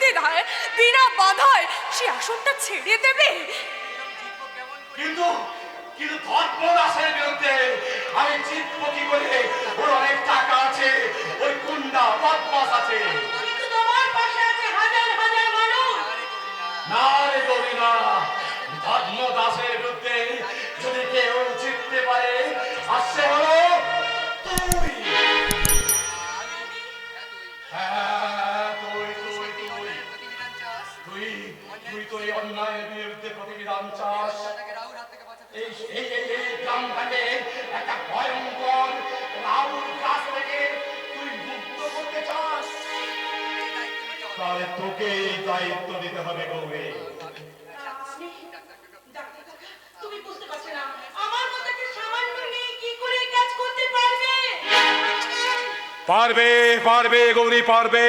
নির্দ্বিধায় বিনা বাধায় সে আসনটা ছেড়ে দেবে? কিন্তু কিন্তু ধর্মদাসের বিরুদ্ধে আমি জিতবো কি করে? ওর অনেক টাকা আছে, ওই গুন্ডা বদমাস আছে। কিন্তু তোমার পাশে আছে হাজার হাজার মানুষ। না রে গরিনা, ধর্মদাসের বিরুদ্ধে যদি কেউ জিততে পারে আর সে হলো তুই। হ্যাঁ, তুই তো এই অন্যায়ের বিরুদ্ধে প্রতিবিধান চাস। এই গ্রামটাকে একটা ভয়ঙ্কর রাহুল কাছ থেকে তুই মুক্ত করতে চাস, তাহলে তোকে এই দায়িত্ব দিতে হবে গৌরী। তুমি বুঝতে পারছো না, আমার মতো একটা সামান্য মেয়ে কি করে এই কাজ করতে পারবে? পারবে পারবে গৌরী, পারবে।